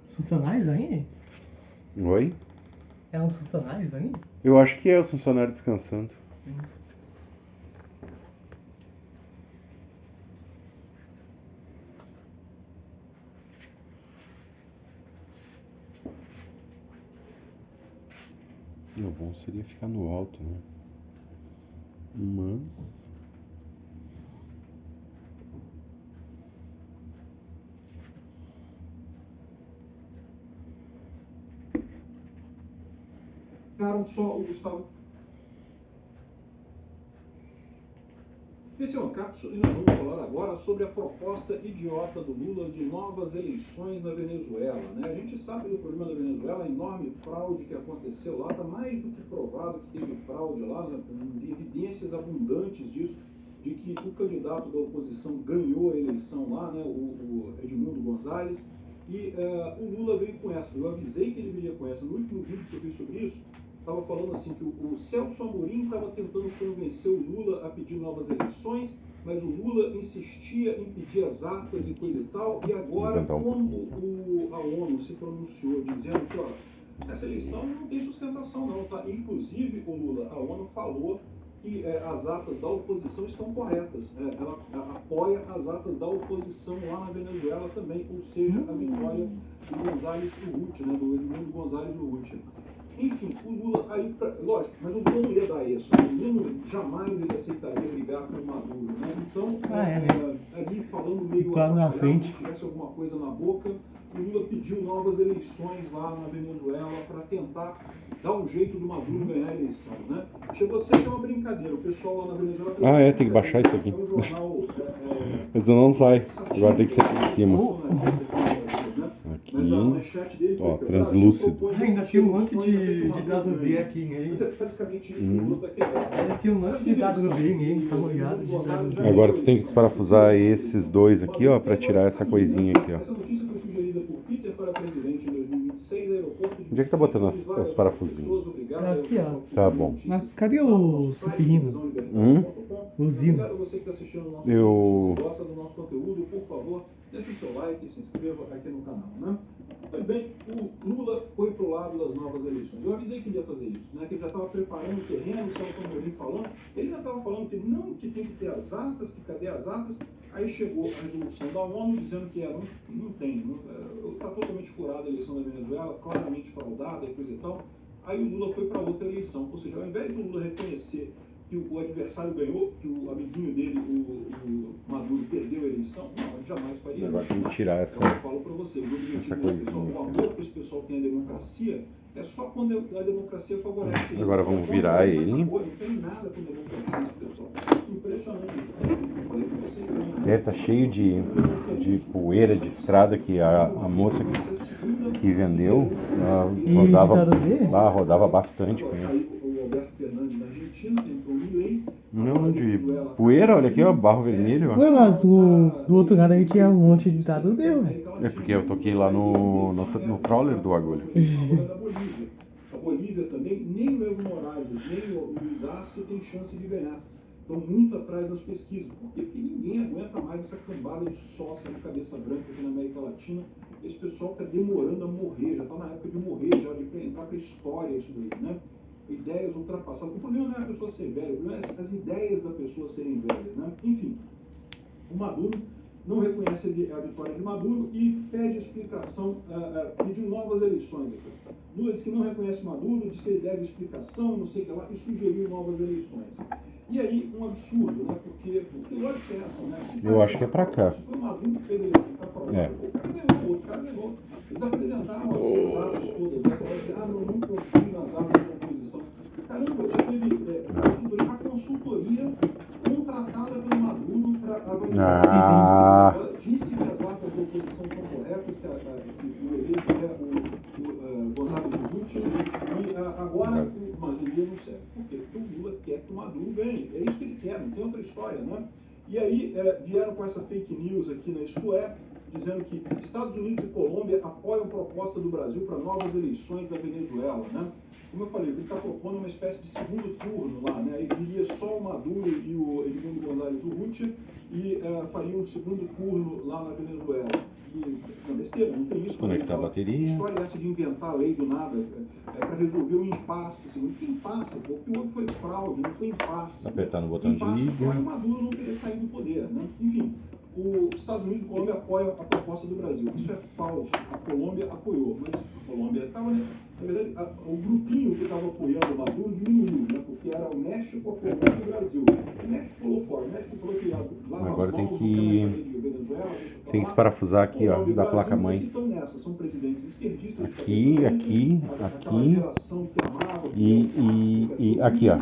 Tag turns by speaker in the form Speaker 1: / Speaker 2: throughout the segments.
Speaker 1: Funcionários aí?
Speaker 2: Oi?
Speaker 1: É uns funcionários aí?
Speaker 2: Eu acho que é os funcionários descansando. O bom seria ficar no alto, né? Mas...
Speaker 3: Ficaram só o Gustavo. Esse é o Cápsula e nós vamos falar agora sobre a proposta idiota do Lula de novas eleições na Venezuela. Né? A gente sabe do problema da Venezuela, a enorme fraude que aconteceu lá, está mais do que provado que teve fraude lá, né? Evidências abundantes disso, de que o candidato da oposição ganhou a eleição lá, né? o Edmundo Gonzalez, e o Lula veio com essa. Eu avisei que ele viria com essa. No último vídeo que eu fiz sobre isso, estava falando assim que o Celso Amorim estava tentando convencer o Lula a pedir novas eleições, mas o Lula insistia em pedir as atas e coisa e tal, e agora, quando a ONU se pronunciou dizendo que ó, essa eleição não tem sustentação não, tá? Inclusive, o Lula, a ONU falou que as atas da oposição estão corretas. Ela apoia as atas da oposição lá na Venezuela também, ou seja, a vitória do González Urrutia, né, do Edmundo González Urrutia. Enfim, o Lula, aí, lógico, mas o Lula não ia dar isso. O Lula jamais ele aceitaria brigar com o Maduro. Né? Então, ali falando meio atrapalhado, se tivesse alguma coisa na boca, o Lula pediu novas eleições lá na Venezuela para tentar dar um jeito do Maduro ganhar a eleição. Né? Chegou a ser uma brincadeira. O pessoal lá na Venezuela...
Speaker 2: tem que baixar isso aqui.
Speaker 3: É um jornal...
Speaker 2: Mas eu não sai. Agora tem que ser aqui em cima.
Speaker 3: Mas a manchete dele
Speaker 2: ó, translúcido.
Speaker 1: Ainda tinha um monte de dado V aqui, hein?
Speaker 3: Mas é basicamente isso, o Lula tá querendo.
Speaker 1: Ainda tinha um monte de dado V, hein? Tá molhado.
Speaker 2: Agora tu tem que desparafusar esses dois aqui, ó, pra tirar essa coisinha aqui, ó.
Speaker 3: Essa notícia foi sugerida por Peter para presidente em 2026, aeroporto de...
Speaker 2: Onde é que tá botando os parafusinhos?
Speaker 1: Aqui, ó.
Speaker 2: Tá bom.
Speaker 1: Mas cadê o supino? Usina.
Speaker 3: Você que está assistindo o nosso
Speaker 2: vídeo,
Speaker 3: se gosta do nosso conteúdo, por favor, deixe o seu like e se inscreva aqui no canal, né? Pois bem, o Lula foi pro lado das novas eleições. Eu avisei que ele ia fazer isso, né? Que ele já estava preparando o terreno, o Celso Amorim falando. Ele já estava falando que não, que tem que ter as atas, que cadê as atas? Aí chegou a resolução da ONU dizendo que não tem, está totalmente furada a eleição da Venezuela, claramente fraudada e coisa e tal. Aí o Lula foi para outra eleição. Ou seja, ao invés do Lula reconhecer que o adversário ganhou, que o amiguinho dele, o Maduro, perdeu a eleição, não, ele jamais faria isso.
Speaker 2: Agora tem que tirar essa,
Speaker 3: eu falo para você, essa coisinha. O amor que esse pessoal tem à democracia é só quando a democracia favorece isso.
Speaker 2: Agora vamos virar ele.
Speaker 3: Não tem nada com democracia isso, pessoal. Impressionante isso.
Speaker 2: Tá cheio de poeira de estrada que a moça que vendeu rodava bastante com ele.
Speaker 3: O Alberto Fernandes da Argentina tentou o Milei.
Speaker 2: Não, de poeira, olha aqui, ó, barro vermelho.
Speaker 1: Ué, mas do outro lado aí tinha um monte de dado deu, velho.
Speaker 2: É porque eu toquei lá no crawler do agulho.
Speaker 3: A Bolívia também, nem o Evo Morales, nem o Luiz Arce tem chance de ganhar. Estão muito atrás das pesquisas. Por quê? Porque ninguém aguenta mais essa cambada de sócia de cabeça branca aqui na América Latina. Esse pessoal está demorando a morrer, já está na época de morrer, já de entrar para a história isso daí, né? Ideias ultrapassadas. O problema não é a pessoa ser velha, o problema é as ideias da pessoa serem velhas, né? Enfim, o Maduro não reconhece a vitória de Maduro e pede explicação, pediu novas eleições. Lula disse que não reconhece Maduro, disse que ele deve explicação, não sei o que lá, e sugeriu novas eleições. E aí, um absurdo, né? Porque lógico que é essa, né?
Speaker 2: Eu acho que é pra cá.
Speaker 3: Se foi o Maduro que fez a eleição, tá provado. O cara ganhou, o outro cara ganhou. Eles apresentaram as atas todas, né? Você vai dizer, não confio nas atas da oposição. Caramba, já teve a consultoria contratada pelo Maduro para avaliar. Ela disse que as atas da oposição são corretas, que o eleito é o González Urrutia, e agora, mas o Lula não serve. Por quê? Porque o Lula quer que o Maduro ganhe. É isso que ele quer, não tem outra história, né? E aí vieram com essa fake news aqui na Isto É, dizendo que Estados Unidos e Colômbia apoiam proposta do Brasil para novas eleições da Venezuela, né? Como eu falei, ele está propondo uma espécie de segundo turno lá, né? Aí viria só o Maduro e o Edmundo González Urrutia e faria um segundo turno lá na Venezuela. não, besteira, não tem isso.
Speaker 2: Conectar a bateria.
Speaker 3: História essa de inventar a lei do nada para resolver um impasse. Assim, que impasse, pô? O que houve foi fraude, não foi impasse.
Speaker 2: Apertar no botão de
Speaker 3: impasse só é
Speaker 2: liga.
Speaker 3: o Maduro não querer sair do poder, né? Enfim, os Estados Unidos e a Colômbia apoiam a proposta do Brasil. Isso é falso. A Colômbia apoiou, mas a Colômbia estava, né? Na verdade, o grupinho que estava apoiando o Maduro diminuiu, né? Porque era o México, a Colômbia e o Brasil. O México pulou fora. O México falou que lá
Speaker 2: Agora tem
Speaker 3: mãos,
Speaker 2: que desparafusar aqui, ó, da placa-mãe.
Speaker 3: Estão nessa, são presidentes esquerdistas.
Speaker 2: Aqui, aqui, aqui. E aqui, ó.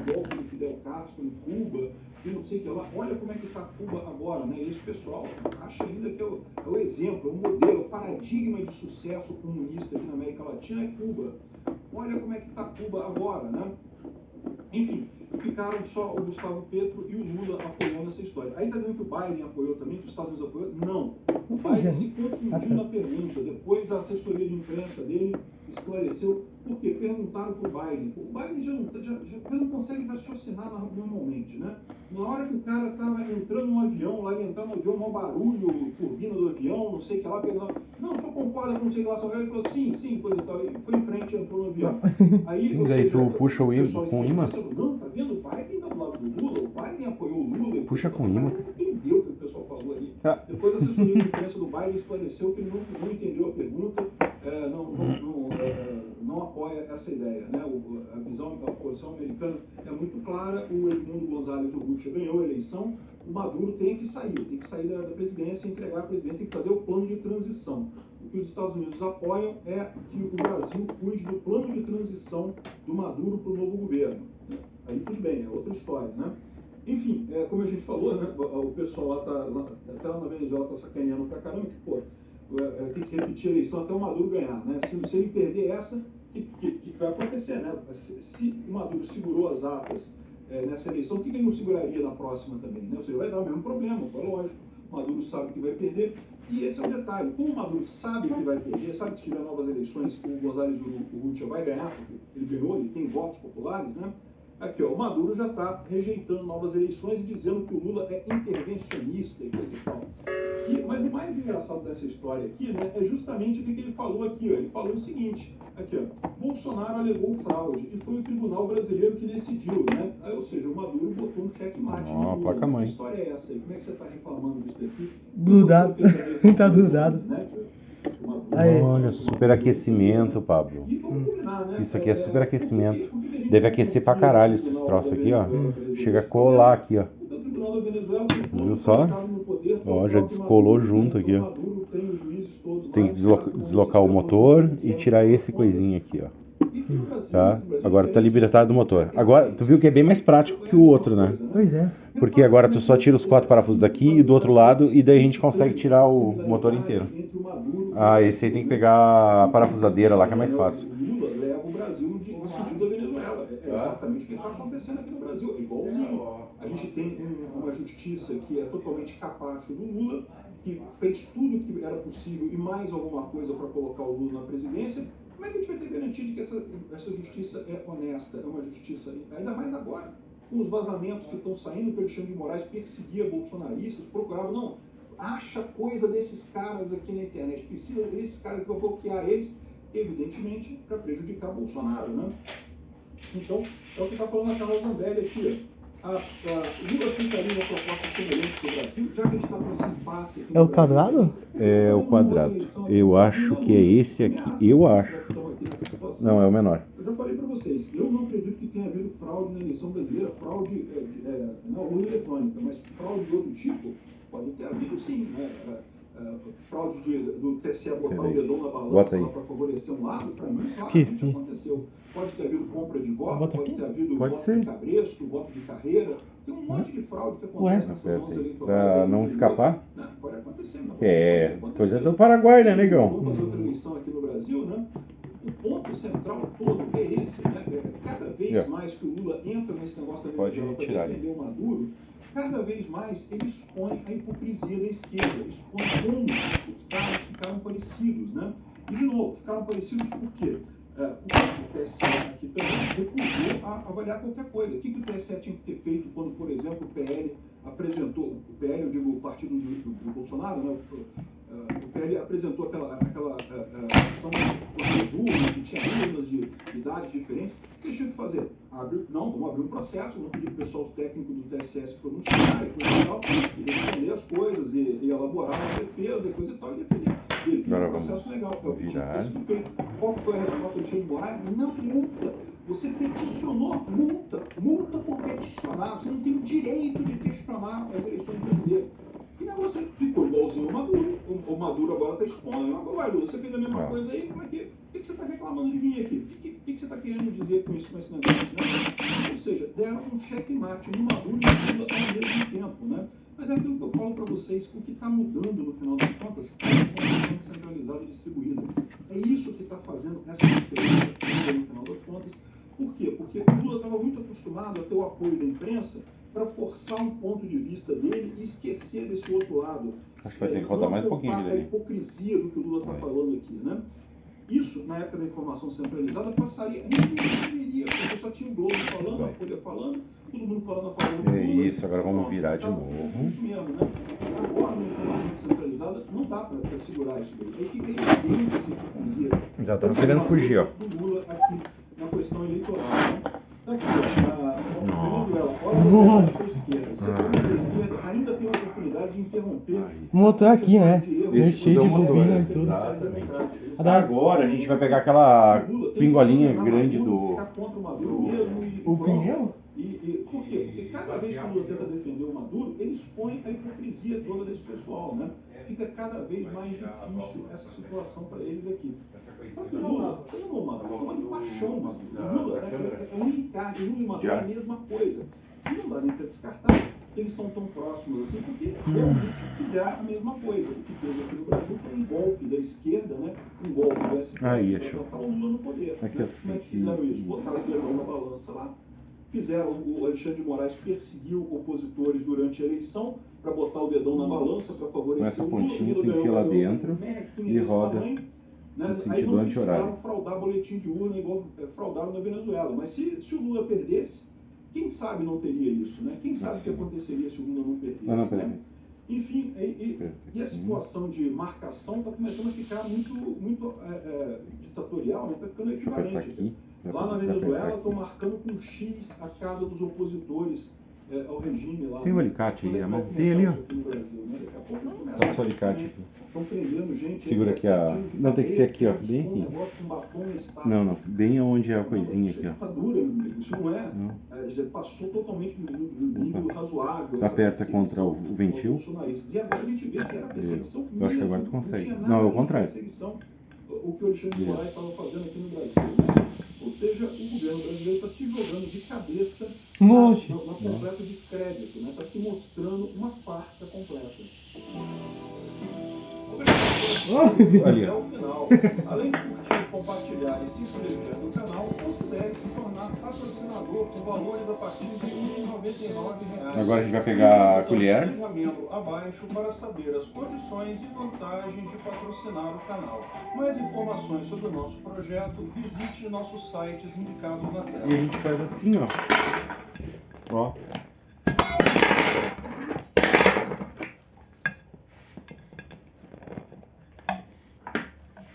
Speaker 3: Fidel Castro em Cuba, e não sei o que lá. Olha como é que está Cuba agora, né? Esse pessoal acha ainda que é o exemplo, é o modelo, o paradigma de sucesso comunista aqui na América Latina é Cuba. Olha como é que está Cuba agora, né? Enfim, ficaram só o Gustavo Petro e o Lula apoiando essa história. Aí está dizendo que o Biden apoiou também, que os Estados Unidos apoiou? Não. O Biden se confundiu na pergunta. Depois a assessoria de imprensa dele esclareceu por quê? Perguntaram para o Biden. O Biden já não consegue raciocinar normalmente, né? Na hora que o cara estava entrando no avião, lá ele entrando no avião, mau barulho, turbina do avião, não sei o que lá, perguntando, não, só concorda com não sei o que lá, só ele falou, sim, coisa e tal. Ele foi em frente, entrou no avião. Aí,
Speaker 2: Sim, daí tu puxa o imã com imã.
Speaker 3: Não, tá vendo? O Biden tá do lado do Lula, o Biden apoiou o Lula.
Speaker 2: Puxa com imã.
Speaker 3: Entendeu o que o pessoal falou ali. Depois a assessoria de imprensa do Biden esclareceu que ele não entendeu a pergunta, não apoia essa ideia, né? A visão da oposição americana é muito clara. O Edmundo Gonzalez Urrutia ganhou a eleição. O Maduro tem que sair da presidência, entregar a presidência, tem que fazer o plano de transição. O que os Estados Unidos apoiam é que o Brasil cuide do plano de transição do Maduro para o novo governo. Aí tudo bem, é outra história, né? Enfim, como a gente falou, né? O pessoal até lá na Venezuela está sacaneando pra caramba, que pô, tem que repetir a eleição até o Maduro ganhar, né? Se ele perder essa, o que vai acontecer, né? Se o Maduro segurou as atas nessa eleição, o que ele não seguraria na próxima também, né? Ou seja, vai dar o mesmo problema, é lógico. O Maduro sabe que vai perder. E esse é o detalhe. Como o Maduro sabe que vai perder, sabe que se tiver novas eleições, o González Urrutia vai ganhar, porque ele ganhou, ele tem votos populares, né? Aqui, ó, o Maduro já está rejeitando novas eleições e dizendo que o Lula é intervencionista e coisa e tal. Mas o mais engraçado dessa história aqui, né, é justamente o que ele falou aqui, ó. Ele falou o seguinte, aqui, ó, Bolsonaro alegou fraude e foi o tribunal brasileiro que decidiu, né? Ou seja, o Maduro botou um checkmate no Lula.
Speaker 2: Placa-mãe.
Speaker 3: Que história é essa aí? Como é que você está reclamando disso daqui?
Speaker 1: Grudado. Tá grudado.
Speaker 3: Né?
Speaker 2: Olha, superaquecimento, Pablo. Isso aqui é superaquecimento. Deve aquecer pra caralho esses troços aqui, ó. Chega a colar aqui, ó. Viu só? Ó, já descolou junto aqui, ó. Tem que deslocar o motor e tirar esse coisinho aqui, ó. Tá? Agora tá libertado do motor. Agora, tu viu que é bem mais prático que o outro, né?
Speaker 1: Pois é.
Speaker 2: Porque agora tu só tira os 4 parafusos daqui e do outro lado, e daí a gente consegue tirar o motor inteiro. Ah, esse aí tem que pegar a parafusadeira lá, que é mais fácil.
Speaker 3: O Lula leva o Brasil de sutil da Venezuela. É exatamente o que está acontecendo aqui no Brasil. É igualzinho. A gente tem uma justiça que é totalmente capacho do Lula, que fez tudo o que era possível e mais alguma coisa para colocar o Lula na presidência. Como é que a gente vai ter garantia de que essa justiça é honesta, é uma justiça, ainda mais agora, com os vazamentos que estão saindo, que o Alexandre de Moraes perseguia bolsonaristas, procurava, não, acha coisa desses caras aqui na internet, precisa desses caras para bloquear eles, evidentemente, para prejudicar Bolsonaro, né? Então, é o que está falando a Carla Zambelli aqui, ó. Lula aceitaria uma proposta semelhante para o Brasil, já que a gente está com esse impasse aqui no
Speaker 1: É o quadrado?
Speaker 2: É o quadrado. Eu acho que é esse aqui. Eu acho. Não, é o menor.
Speaker 3: Eu já falei para vocês, eu não acredito que tenha havido fraude na eleição brasileira, fraude não urna eletrônica, mas fraude de outro tipo, pode ter havido sim, né? Fraude do TSE botar o dedão na balança para favorecer um lado, para mim, claro, isso aconteceu. Pode ter havido compra de voto, pode ter havido voto de cabresto, voto de carreira. Tem um monte de fraude que acontece nessas zonas eleitorais.
Speaker 2: Para não escapar?
Speaker 3: Não, pode acontecer.
Speaker 2: As coisas do Paraguai, né, negão?
Speaker 3: Vamos fazer outra eleição aqui no Brasil, né? O ponto central todo é esse, né? Cada vez mais que o Lula entra nesse negócio da Venezuela para defender o Maduro, cada vez mais ele expõe a hipocrisia da esquerda, expõe como os caras ficaram parecidos, né? E, de novo, ficaram parecidos por quê? O TSE aqui também recusou a avaliar qualquer coisa. O que o TSE tinha que ter feito quando, por exemplo, o PL apresentou, o PL, eu digo o partido do Bolsonaro, né? O ele apresentou aquela ação contra as urnas, que tinha urnas de idades diferentes. O que eles tinham que fazer? Vamos abrir um processo, vamos pedir para o pessoal técnico do TSS pronunciar e coisa e tal, e responder as coisas, e elaborar uma defesa e coisa e tal, e defender. Ele tem um processo legal. É o que tinha sido feito. Qual foi a resposta do Alexandre de Moraes? Não multa. Você peticionou, multa por peticionar. Você não tem o direito de questionar as eleições brasileiras. E não, você ficou igualzinho o Maduro. O Maduro agora está expondo. Agora, Lula, você fez a mesma coisa aí. Como é que... O que você está reclamando de mim aqui? O que você está querendo dizer com isso, com esse negócio? Né? Ou seja, deram um checkmate no Maduro e no Lula ao mesmo tempo, né? Mas é aquilo que eu falo para vocês, o que está mudando no final das contas é a informação centralizada e distribuída. É isso que está fazendo essa diferença no final das contas. Por quê? Porque o Lula estava muito acostumado a ter o apoio da imprensa para forçar um ponto de vista dele e esquecer desse outro lado.
Speaker 2: Acho que vai ter que rodar mais um pouquinho
Speaker 3: a hipocrisia do que o Lula está falando aqui, né? Isso, na época da informação centralizada, passaria, ninguém veria, porque só tinha o Globo falando, a Folha falando, todo mundo falando a favor do Lula.
Speaker 2: É isso, agora vamos virar de novo.
Speaker 3: Isso mesmo, né? Agora, na informação centralizada, não dá para segurar isso daí. Aí fica evidente essa hipocrisia.
Speaker 2: Já estão querendo fugir, ó.
Speaker 3: Do Lula aqui na questão eleitoral, né? Tá aqui, ó, Venezuela, olha a esquerda. Se a esquerda ainda tem a oportunidade de interromper.
Speaker 1: Motor aqui, né?
Speaker 2: Esse
Speaker 1: Cheio de
Speaker 2: motor,
Speaker 1: bobina e tudo.
Speaker 2: exatamente. Agora a gente vai pegar aquela pingolinha grande do...
Speaker 1: O pneu?
Speaker 3: Por quê? Porque cada vez que o Lula tenta defender o Maduro, ele expõe a hipocrisia toda desse pessoal, né? Fica cada vez mais difícil essa situação para eles aqui. Só que o Lula ama o Maduro, ama de paixão o Maduro. O Lula é um encarne, o Lula e o Maduro é a mesma coisa. E não dá nem para descartar que eles são tão próximos assim, porque realmente fizeram a mesma coisa. O que teve aqui no Brasil foi um golpe da esquerda, né? Um golpe do STF para botar o Lula no poder. Né? Como é que fizeram isso? Botaram o dedão na balança lá. Fizeram, o Alexandre de Moraes perseguiu opositores durante a eleição para botar o dedão na balança para favorecer o Lula.
Speaker 2: Com essa pontinha tu enfia lá dentro e roda
Speaker 3: tamanho, né?
Speaker 2: no sentido
Speaker 3: aí não
Speaker 2: anti-horário.
Speaker 3: precisaram fraudar boletim de urna igual fraudaram na Venezuela. Mas se o Lula perdesse, quem sabe não teria isso, né? Quem sabe o que aconteceria se o Lula não perdesse, né? Enfim, e a situação de marcação está começando a ficar muito ditatorial, está ficando equivalente. Lá na Venezuela estão marcando com X a casa dos opositores ao regime lá.
Speaker 2: Tem um alicate aí, amor? Tem ali, ó. Passa o alicate aqui.
Speaker 3: Estão prendendo gente.
Speaker 2: Segura aqui a... Não, tem que ser aqui, ó. Bem aqui. Não, bem onde é a coisinha aqui, ó.
Speaker 3: Tá dura, meu amigo. Isso não é. Já passou totalmente do nível razoável.
Speaker 2: Aperta contra o ventil.
Speaker 3: E agora a gente vê que era perseguição.
Speaker 2: Eu acho que agora tu consegue. Não, é o contrário.
Speaker 3: O que o Alexandre de Moraes estava fazendo aqui no Brasil. Ou seja, o governo brasileiro está se jogando de cabeça na completo descrédito, né? Está se mostrando uma farsa completa. Até o final. Além de curtir, compartilhar e se inscrever no canal, considere se tornar patrocinador com valores a partir de R$ 1,99.
Speaker 2: Agora a gente vai pegar a colher.
Speaker 3: Seja membro abaixo para saber as condições e vantagens de patrocinar o canal. Mais informações sobre o nosso projeto, visite nossos sites indicados na tela.
Speaker 2: E a gente faz assim, ó. Ó.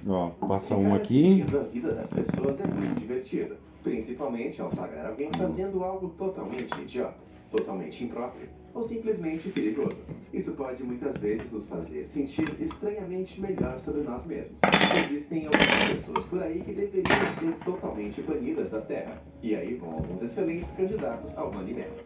Speaker 2: Ó, passa um aqui.
Speaker 4: A vida das pessoas é muito divertida, principalmente ao flagrar alguém fazendo algo totalmente idiota, totalmente impróprio ou simplesmente perigoso. Isso pode muitas vezes nos fazer sentir estranhamente melhor sobre nós mesmos. Existem algumas pessoas por aí que deveriam ser totalmente banidas da Terra. E aí vão alguns excelentes candidatos ao banimento.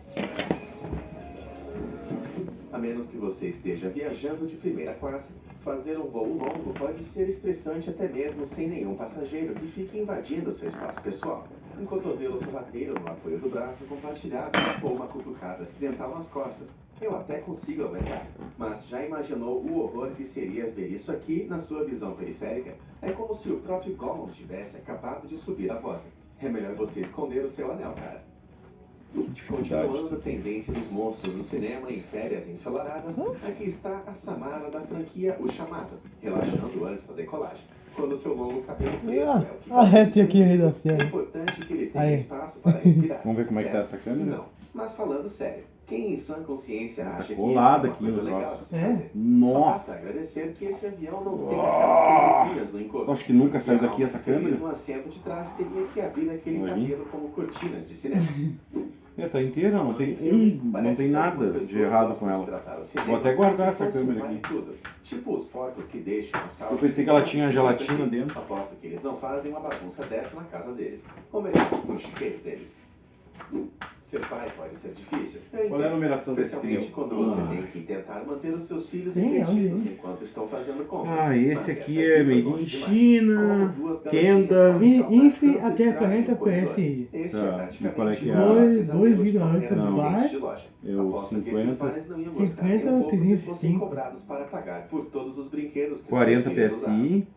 Speaker 4: A menos que você esteja viajando de primeira classe, fazer um voo longo pode ser estressante até mesmo sem nenhum passageiro que fique invadindo seu espaço pessoal. Um cotovelo sorrateiro no apoio do braço compartilhado ou uma cutucada acidental nas costas. Eu até consigo aguentar, mas já imaginou o horror que seria ver isso aqui na sua visão periférica? É como se o próprio Gollum tivesse acabado de subir a porta. É melhor você esconder o seu anel, cara. Continuando a tendência dos monstros do cinema em férias ensolaradas, aqui está a Samara da franquia O Chamado, relaxando antes da decolagem. Quando seu longo cabelo preto é o que
Speaker 1: arreste aqui aí da cena.
Speaker 4: É importante que ele tenha espaço para respirar.
Speaker 2: Vamos ver como é que tá essa câmera?
Speaker 4: Não, mas falando sério, Quem em sã consciência acha que isso é
Speaker 2: colado
Speaker 4: uma
Speaker 2: aqui
Speaker 4: coisa
Speaker 2: no
Speaker 4: legal
Speaker 2: troço.
Speaker 4: de se
Speaker 1: É?
Speaker 4: fazer?
Speaker 2: Nossa.
Speaker 4: Só basta agradecer que esse avião não tem aquelas perezinhas no encosto.
Speaker 2: Acho que nunca saiu
Speaker 4: E a
Speaker 2: daqui essa
Speaker 4: alma infeliz
Speaker 2: câmera.
Speaker 4: no assento de trás teria que abrir aquele
Speaker 2: Olha aí.
Speaker 4: cabelo como cortinas de cinema.
Speaker 2: Tá inteira, não tem não
Speaker 4: Parece
Speaker 2: tem
Speaker 4: que
Speaker 2: nada
Speaker 4: algumas
Speaker 2: de
Speaker 4: pessoas
Speaker 2: errado
Speaker 4: gostam
Speaker 2: com
Speaker 4: de
Speaker 2: ela.
Speaker 4: tratar o cinema
Speaker 2: Vou até guardar
Speaker 4: como se
Speaker 2: essa
Speaker 4: fosse um
Speaker 2: câmera
Speaker 4: vale
Speaker 2: aqui.
Speaker 4: tudo. Tipo os porcos que deixam a sala
Speaker 2: Eu
Speaker 4: de
Speaker 2: pensei que
Speaker 4: cinema
Speaker 2: ela tinha
Speaker 4: suja
Speaker 2: gelatina
Speaker 4: daqui.
Speaker 2: dentro.
Speaker 4: Aposto que eles não fazem uma bagunça dessa na casa deles. Ou melhor, no chiqueiro deles. Ser pai pode ser difícil.
Speaker 2: Qual é a numeração desse
Speaker 4: Especialmente
Speaker 2: pneu?
Speaker 4: quando você tem que tentar manter os seus filhos
Speaker 1: Sim,
Speaker 4: entretidos
Speaker 1: onde?
Speaker 4: enquanto estão fazendo compras.
Speaker 2: Ah, esse
Speaker 4: Mas
Speaker 2: aqui
Speaker 4: essa
Speaker 2: é
Speaker 4: foi
Speaker 2: made
Speaker 4: longe
Speaker 2: in
Speaker 4: demais.
Speaker 2: China,
Speaker 4: Como duas
Speaker 2: Kenda.
Speaker 4: garotinhas podem
Speaker 1: Infre
Speaker 4: causar tanto
Speaker 1: até
Speaker 4: estrago
Speaker 1: 40
Speaker 4: no corredor.
Speaker 1: PSI.
Speaker 4: Este
Speaker 2: Tá,
Speaker 4: é
Speaker 2: e
Speaker 4: praticamente
Speaker 2: qual é que é?
Speaker 1: Dois
Speaker 4: de qualquer
Speaker 1: 2,8
Speaker 4: assistente
Speaker 1: vai.
Speaker 4: de loja.
Speaker 2: É o
Speaker 4: Aposto que esses
Speaker 2: 50.
Speaker 4: pais não iam gostar
Speaker 1: 50,
Speaker 4: nem um pouco se fossem
Speaker 1: 305.
Speaker 4: cobrados para pagar por todos os brinquedos que
Speaker 2: 40
Speaker 4: seus filhos usavam.
Speaker 2: PSI,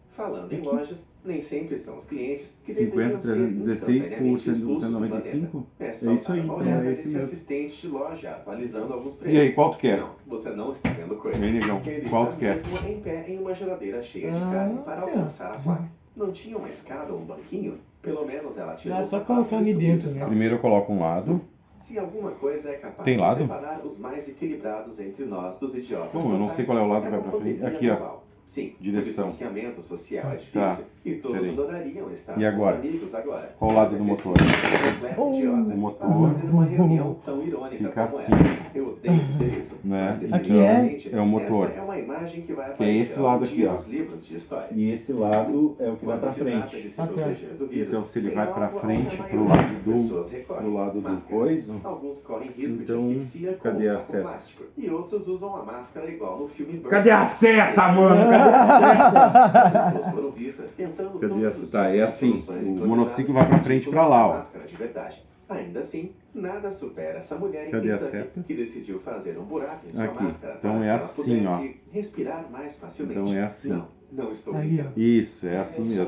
Speaker 4: Falando em lojas, nem sempre são os clientes que
Speaker 2: 50,
Speaker 4: deveriam ser
Speaker 2: 316 por
Speaker 4: instantaneamente expulsos de lá dentro.
Speaker 2: 195.
Speaker 4: É
Speaker 2: É
Speaker 4: só
Speaker 2: isso
Speaker 4: dar
Speaker 2: aí,
Speaker 4: uma
Speaker 2: então
Speaker 4: olhada
Speaker 2: é esse
Speaker 4: nesse
Speaker 2: mesmo.
Speaker 4: assistente de loja atualizando alguns
Speaker 2: E
Speaker 4: preços.
Speaker 2: aí, qual tu quer?
Speaker 4: Não, você não está vendo coisas.
Speaker 2: Vem, negão,
Speaker 4: Ele
Speaker 2: qual
Speaker 4: está
Speaker 2: tu quer?
Speaker 4: mesmo em pé em uma geladeira cheia de carne para
Speaker 1: sim.
Speaker 4: alcançar a placa. Não tinha uma escada ou um banquinho? Pelo menos ela tirou
Speaker 1: É
Speaker 4: os
Speaker 1: só
Speaker 4: sapatos
Speaker 1: colocar
Speaker 4: e
Speaker 1: ali
Speaker 4: subiu
Speaker 1: dentro,
Speaker 4: descalço.
Speaker 1: né?
Speaker 2: Primeiro eu coloco um lado.
Speaker 4: Se alguma coisa é capaz
Speaker 2: Tem
Speaker 4: de
Speaker 2: lado?
Speaker 4: separar os mais equilibrados entre nós dos idiotas
Speaker 2: Como? Eu não sei
Speaker 4: totais,
Speaker 2: qual é o lado que
Speaker 4: é
Speaker 2: vai
Speaker 4: uma
Speaker 2: pra frente.
Speaker 4: pandemia
Speaker 2: Aqui, ó.
Speaker 4: global. Sim,
Speaker 2: Direção.
Speaker 4: o distanciamento social é
Speaker 2: Tá,
Speaker 4: difícil e todos
Speaker 2: peraí.
Speaker 4: adorariam estar
Speaker 2: E agora?
Speaker 4: com os amigos agora.
Speaker 2: Qual o lado
Speaker 4: Mas é
Speaker 2: do motor?
Speaker 4: preciso ser um completo idiota
Speaker 2: O motor
Speaker 4: para fazer uma reunião tão irônica
Speaker 2: fica
Speaker 4: como
Speaker 2: assim.
Speaker 4: essa. Eu odeio dizer isso,
Speaker 2: Né?
Speaker 4: mas
Speaker 1: Aqui
Speaker 4: definitivamente
Speaker 2: é o motor.
Speaker 4: essa é uma imagem que vai
Speaker 2: Que é
Speaker 4: aparecer
Speaker 2: esse lado
Speaker 4: algum
Speaker 2: aqui,
Speaker 4: dia
Speaker 2: ó.
Speaker 4: nos livros de história.
Speaker 2: E esse lado é o que vai
Speaker 4: Quando
Speaker 2: pra
Speaker 4: se trata de
Speaker 2: frente.
Speaker 4: se
Speaker 1: Atrás.
Speaker 4: proteger do vírus,
Speaker 2: Então, se ele
Speaker 4: tem
Speaker 2: vai pra
Speaker 4: algo
Speaker 2: frente,
Speaker 4: ao que a
Speaker 2: pro
Speaker 4: maioria
Speaker 2: lado
Speaker 4: das
Speaker 2: do-
Speaker 4: pessoas recorre.
Speaker 2: pro lado do
Speaker 4: Máscaras.
Speaker 2: coisa.
Speaker 4: Alguns correm risco
Speaker 2: Então,
Speaker 4: de asfixia com
Speaker 2: cadê
Speaker 4: um
Speaker 2: a
Speaker 4: saco
Speaker 2: seta?
Speaker 4: plástico. E outros usam a máscara igual no filme Bird.
Speaker 2: Cadê a seta, mano? Cadê a seta?
Speaker 4: As pessoas foram vistas tentando
Speaker 2: Cadê
Speaker 4: todos
Speaker 2: a-
Speaker 4: os
Speaker 2: tá,
Speaker 4: tipos
Speaker 2: é
Speaker 4: de
Speaker 2: assim,
Speaker 4: soluções
Speaker 2: o
Speaker 4: improvisadas
Speaker 2: monociclo vai pra frente pra lá, ó.
Speaker 4: sem máscara de verdade. Ainda assim, nada supera essa mulher em
Speaker 2: Cadê a
Speaker 4: Kentucky
Speaker 2: seta?
Speaker 4: que decidiu fazer um buraco em sua
Speaker 2: Aqui.
Speaker 4: máscara
Speaker 2: Então
Speaker 4: para
Speaker 2: é
Speaker 4: que ela
Speaker 2: assim,
Speaker 4: pudesse respirar mais facilmente.
Speaker 2: Então é assim.
Speaker 4: Não, não estou
Speaker 1: Aí,
Speaker 4: brincando.
Speaker 2: Isso, é assim mesmo.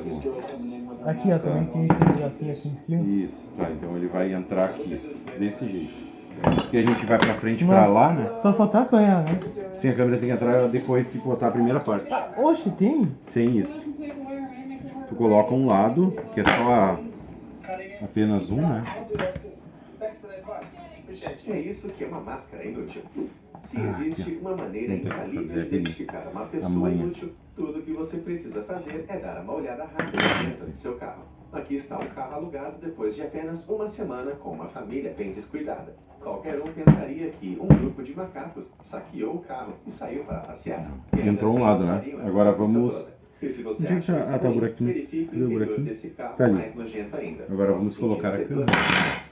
Speaker 1: Aqui, ó, também tem esse negocinho aqui em cima.
Speaker 2: Isso, tá. Então ele vai entrar aqui, desse jeito. Porque a gente vai pra frente pra lá, né?
Speaker 1: Só falta apanhar, né?
Speaker 2: Sim, a câmera tem que entrar depois que botar a primeira parte.
Speaker 1: Oxe, tem?
Speaker 2: Sem isso. Tu coloca um lado, que é só apenas um, né?
Speaker 4: É isso que é uma máscara inútil. Se
Speaker 2: Ah,
Speaker 4: existe
Speaker 2: aqui,
Speaker 4: uma maneira
Speaker 2: Não tem que
Speaker 4: infalível
Speaker 2: fazer
Speaker 4: de
Speaker 2: aquele
Speaker 4: identificar uma pessoa
Speaker 2: tamanho.
Speaker 4: inútil, tudo que você precisa fazer é dar uma olhada rápida dentro de seu carro. Aqui está um carro alugado depois de apenas uma semana com uma família bem descuidada. Qualquer um pensaria que um grupo de macacos saqueou o carro e saiu para passear. E ainda
Speaker 2: Entrou um
Speaker 4: assim
Speaker 2: lado,
Speaker 4: não
Speaker 2: né?
Speaker 4: fariam essa
Speaker 2: Agora
Speaker 4: bagunça
Speaker 2: vamos-
Speaker 4: toda. E se você
Speaker 2: Onde é que
Speaker 4: acha
Speaker 2: tá?
Speaker 4: isso
Speaker 2: Ah, tá o
Speaker 4: ruim,
Speaker 2: buraquinho.
Speaker 4: verifique o
Speaker 2: Cadê o
Speaker 4: interior
Speaker 2: buraquinho?
Speaker 4: desse carro
Speaker 2: Tá ali.
Speaker 4: mais nojento ainda.
Speaker 2: Agora
Speaker 4: Posso
Speaker 2: vamos colocar
Speaker 4: sentir
Speaker 2: a
Speaker 4: fedor.
Speaker 2: câmera.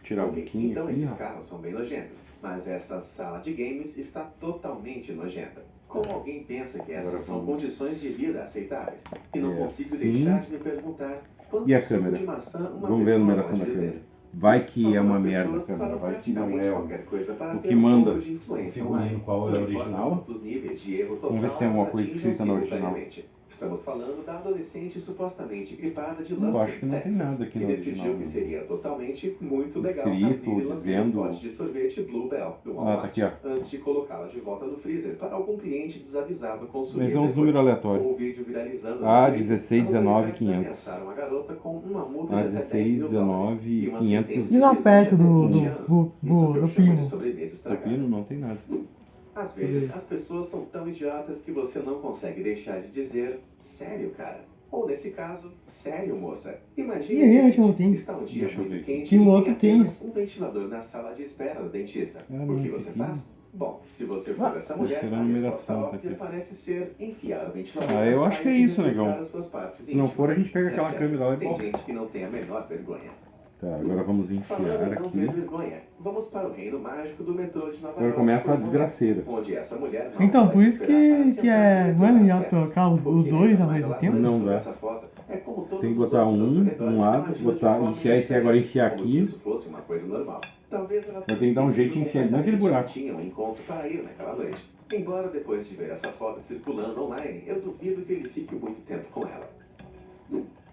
Speaker 2: Tirar o
Speaker 4: Ok,
Speaker 2: biquinho
Speaker 4: então
Speaker 2: aqui,
Speaker 4: esses
Speaker 2: ó.
Speaker 4: carros são bem nojentos, mas essa sala de games está totalmente nojenta. Como alguém pensa que essas
Speaker 2: Agora
Speaker 4: são
Speaker 2: vamos-
Speaker 4: condições de vida aceitáveis? E não
Speaker 2: É
Speaker 4: consigo
Speaker 2: assim.
Speaker 4: deixar de me perguntar quanto
Speaker 2: E a
Speaker 4: suco
Speaker 2: câmera?
Speaker 4: de maçã uma
Speaker 2: Vamos ver a
Speaker 4: pessoa
Speaker 2: numeração
Speaker 4: pode
Speaker 2: da
Speaker 4: beber.
Speaker 2: câmera. Vai que é uma
Speaker 4: Algumas
Speaker 2: merda a
Speaker 4: pessoas
Speaker 2: câmera,
Speaker 4: falam
Speaker 2: vai que não
Speaker 4: praticamente
Speaker 2: é
Speaker 4: qualquer coisa para
Speaker 2: o
Speaker 4: ter
Speaker 2: que
Speaker 4: um
Speaker 2: manda.
Speaker 4: pouco de influência
Speaker 2: Figurino
Speaker 4: online.
Speaker 2: qual é a
Speaker 4: Não importa
Speaker 2: original?
Speaker 4: quantos níveis de erro total
Speaker 2: Vamos ver se tem alguma
Speaker 4: elas
Speaker 2: coisa
Speaker 4: atinjam
Speaker 2: escrita na original.
Speaker 4: simultaneamente. Estamos falando da adolescente supostamente gripada de
Speaker 2: Eu
Speaker 4: Lufkin,
Speaker 2: acho que não tem
Speaker 4: Texas,
Speaker 2: nada aqui
Speaker 4: que
Speaker 2: no
Speaker 4: decidiu
Speaker 2: original,
Speaker 4: que
Speaker 2: né?
Speaker 4: seria totalmente muito legal
Speaker 2: Escrito,
Speaker 4: abrir e lamber
Speaker 2: dizendo-
Speaker 4: um pote de sorvete Bluebell do
Speaker 2: Ah,
Speaker 4: Walmart
Speaker 2: tá aqui, ó.
Speaker 4: antes de colocá-la de volta no freezer para algum cliente desavisado consumir
Speaker 2: Mas é uns
Speaker 4: depois.
Speaker 2: números aleatórios.
Speaker 4: Com o vídeo viralizando no
Speaker 2: Ah,
Speaker 4: Twitter,
Speaker 2: 16,
Speaker 4: as
Speaker 2: 19,
Speaker 4: autoridades
Speaker 2: 500.
Speaker 4: ameaçaram a garota com uma multa
Speaker 2: Ah,
Speaker 4: de até
Speaker 2: 16,
Speaker 4: 10 mil dólares
Speaker 2: 19,
Speaker 4: e uma
Speaker 2: 500.
Speaker 4: sentença
Speaker 1: E lá
Speaker 4: de prisão de
Speaker 1: perto
Speaker 4: até
Speaker 1: do-
Speaker 4: 20
Speaker 1: do-
Speaker 4: anos.
Speaker 1: do-
Speaker 4: Isso que eu
Speaker 1: do
Speaker 4: chamo de
Speaker 1: pino.
Speaker 4: sobremesa estragada.
Speaker 2: Pepino não tem nada.
Speaker 4: Às vezes, as pessoas são tão idiotas que você não consegue deixar de dizer sério, cara. Ou nesse caso, sério, moça. Imagine
Speaker 1: E aí,
Speaker 4: se
Speaker 1: gente, não tem.
Speaker 4: está um dia
Speaker 2: Deixa eu
Speaker 4: muito
Speaker 2: ver.
Speaker 4: quente
Speaker 1: E o
Speaker 4: e
Speaker 1: outro tem.
Speaker 4: apenas um ventilador na sala de espera do dentista.
Speaker 2: Ah, não,
Speaker 4: O que
Speaker 2: esse
Speaker 4: você
Speaker 2: aqui-
Speaker 4: faz? Bom, se você for essa mulher,
Speaker 2: esperando
Speaker 4: a
Speaker 2: a
Speaker 4: resposta
Speaker 2: numeração, tá
Speaker 4: óbvia
Speaker 2: aqui.
Speaker 4: parece ser enfiar o ventilador
Speaker 2: Ah,
Speaker 4: na
Speaker 2: eu
Speaker 4: saia
Speaker 2: acho que é
Speaker 4: e
Speaker 2: isso,
Speaker 4: refrescar
Speaker 2: negão.
Speaker 4: as suas partes
Speaker 2: Se não for, a gente pega aquela
Speaker 4: sério,
Speaker 2: câmera lá e
Speaker 4: tem
Speaker 2: volta.
Speaker 4: gente que não tem a menor vergonha.
Speaker 2: Tá, agora vamos enfiar
Speaker 4: Falando em não ter
Speaker 2: aqui.
Speaker 4: vergonha, vamos para o reino mágico do metrô de Nova
Speaker 2: Agora
Speaker 4: York.
Speaker 2: começa a desgraceira.
Speaker 4: Onde essa mulher não
Speaker 1: Então,
Speaker 4: pode
Speaker 1: por isso
Speaker 4: esperar para
Speaker 1: que
Speaker 4: sentar
Speaker 1: é.
Speaker 4: no
Speaker 1: Não é
Speaker 4: metrô
Speaker 1: melhor
Speaker 4: das pernas.
Speaker 1: trocar os
Speaker 4: O que
Speaker 1: dois
Speaker 4: é
Speaker 1: ao
Speaker 4: mais
Speaker 1: mesmo
Speaker 4: alarmante
Speaker 1: tempo?
Speaker 2: Não
Speaker 4: sobre
Speaker 2: dá.
Speaker 4: essa foto é como todos
Speaker 2: Tem que
Speaker 4: os
Speaker 2: botar
Speaker 4: outros ao seu
Speaker 2: um
Speaker 4: redor
Speaker 2: lado,
Speaker 4: estão agindo
Speaker 2: botar,
Speaker 4: de forma
Speaker 2: enfiar esse agora,
Speaker 4: diferente,
Speaker 2: enfiar
Speaker 4: como
Speaker 2: aqui.
Speaker 4: se isso fosse uma coisa normal. Talvez ela
Speaker 2: Vai ter que dar um jeito de enfiar naquele buraco.
Speaker 4: tinha um encontro para ir naquela noite. Embora depois de ver essa foto circulando online, eu duvido que ele fique muito tempo com ela.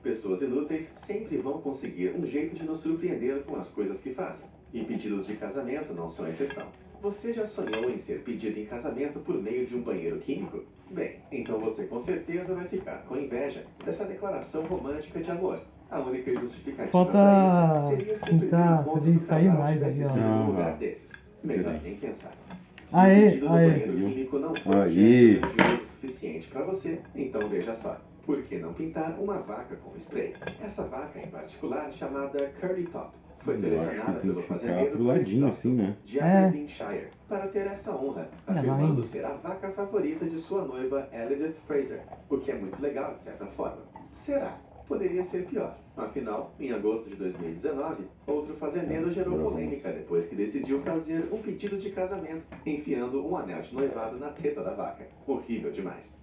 Speaker 4: Pessoas inúteis sempre vão conseguir um jeito de nos surpreender com as coisas que fazem. E pedidos de casamento não são exceção. Você já sonhou em ser pedido em casamento por meio de um banheiro químico? Bem, então você com certeza vai ficar com inveja dessa declaração romântica de amor. A única justificativa
Speaker 1: Falta
Speaker 4: para isso seria suprimir
Speaker 1: tentar
Speaker 4: o ponto
Speaker 1: fazer
Speaker 4: do
Speaker 1: isso aí
Speaker 4: casal
Speaker 1: mais
Speaker 4: tivesse
Speaker 1: aí, ó.
Speaker 4: sido um
Speaker 2: Aham.
Speaker 4: lugar desses. Melhor nem pensar. Se
Speaker 1: Aê,
Speaker 4: o pedido do
Speaker 1: aê.
Speaker 4: banheiro químico não for um
Speaker 2: Aí.
Speaker 4: gesto grandioso o suficiente para você, então veja só. Por que não pintar uma vaca com spray? Essa vaca em particular, chamada Curly Top, foi
Speaker 2: Eu
Speaker 4: selecionada
Speaker 2: acho que tem
Speaker 4: pelo
Speaker 2: que ficar
Speaker 4: fazendeiro
Speaker 2: pro
Speaker 4: Chris
Speaker 2: ladinho,
Speaker 4: Doctor,
Speaker 2: assim, né?
Speaker 4: de Aberdeenshire, para ter essa honra,
Speaker 1: Olha lá,
Speaker 4: afirmando
Speaker 1: hein?
Speaker 4: ser a vaca favorita de sua noiva Elizabeth Fraser, o que é muito legal de certa forma. Será? Poderia ser pior. Afinal, em agosto de 2019, outro fazendeiro gerou polêmica depois que decidiu fazer um pedido de casamento, enfiando um anel de noivado na teta da vaca. Horrível demais.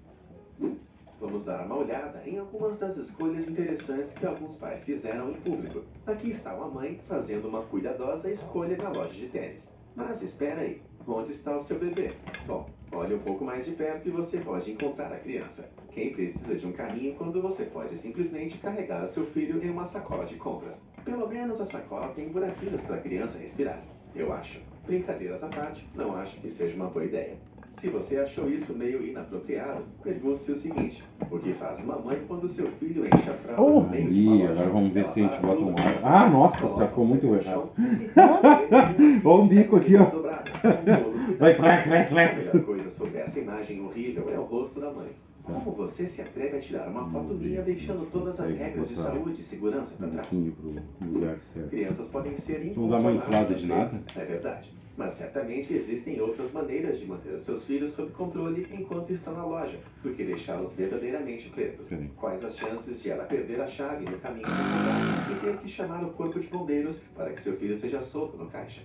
Speaker 4: Vamos dar uma olhada em algumas das escolhas interessantes que alguns pais fizeram em público. Aqui está uma mãe fazendo uma cuidadosa escolha na loja de tênis. Mas espera aí, onde está o seu bebê? Bom, olhe um pouco mais de perto e você pode encontrar a criança. Quem precisa de um carrinho quando você pode simplesmente carregar o seu filho em uma sacola de compras? Pelo menos a sacola tem buraquinhos para a criança respirar, eu acho. Brincadeiras à parte, não acho que seja uma boa ideia. Se você achou isso meio inapropriado, pergunte-se o seguinte: o que faz uma mãe quando seu filho enche a fralda no meio de uma
Speaker 2: Ih,
Speaker 4: loja?
Speaker 2: agora vamos ver
Speaker 4: Ela
Speaker 2: se a gente
Speaker 4: para
Speaker 2: bota
Speaker 4: tudo
Speaker 2: um
Speaker 4: que
Speaker 2: ar.
Speaker 4: precisa,
Speaker 2: Ah, nossa,
Speaker 4: coloca
Speaker 2: já ficou
Speaker 4: o
Speaker 2: muito
Speaker 4: bebê no
Speaker 2: errado.
Speaker 4: chão e coloca ele em um
Speaker 2: Olha o bico aqui, ó.
Speaker 4: dobradas, com todo cuidado.
Speaker 2: Vai, crack, crack,
Speaker 4: A
Speaker 2: crack.
Speaker 4: melhor coisa sobre essa imagem horrível é o rosto da mãe. Como você se atreve a tirar uma foto minha deixando todas as regras de saúde e segurança para trás?
Speaker 2: Pro lugar certo.
Speaker 4: Crianças podem ser
Speaker 2: Não dá uma
Speaker 4: incontroláveis
Speaker 2: inflada
Speaker 4: às
Speaker 2: de nada?
Speaker 4: vezes, é verdade. Mas certamente existem outras maneiras de manter os seus filhos sob controle enquanto estão na loja, do que deixá-los verdadeiramente presos.
Speaker 2: Sim.
Speaker 4: Quais as chances de ela perder a chave no caminho para comprar e ter que chamar o corpo de bombeiros para que seu filho seja solto no caixa?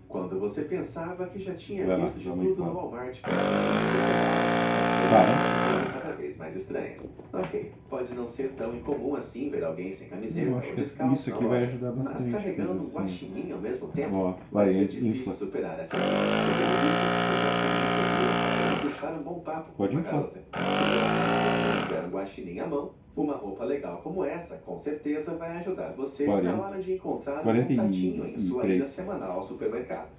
Speaker 4: Quando você pensava que já tinha
Speaker 2: Vai lá,
Speaker 4: visto de
Speaker 2: dá uma
Speaker 4: tudo no
Speaker 2: inflada.
Speaker 4: Walmart para você as
Speaker 2: Para.
Speaker 4: coisas estão ficando cada vez mais estranhas. Ok, pode não ser tão incomum assim ver alguém sem camiseta
Speaker 2: Eu
Speaker 4: ou
Speaker 2: acho que
Speaker 4: descalço
Speaker 2: isso
Speaker 4: na
Speaker 2: aqui vai
Speaker 4: loja,
Speaker 2: ajudar
Speaker 4: mas
Speaker 2: bastante.
Speaker 4: carregando um
Speaker 2: Assim.
Speaker 4: guaxinim ao mesmo tempo,
Speaker 2: Ó,
Speaker 4: vai
Speaker 2: vai,
Speaker 4: ser difícil
Speaker 2: infla.
Speaker 4: superar essa ideia. Os guaxinins puxar um bom papo com
Speaker 2: Pode
Speaker 4: uma
Speaker 2: inflar.
Speaker 4: garota. Se por acaso você não tiver um guaxinim à mão, uma roupa legal como essa, com certeza vai ajudar você
Speaker 2: 40.
Speaker 4: na hora de encontrar um
Speaker 2: 43.
Speaker 4: contatinho em sua ida semanal ao supermercado.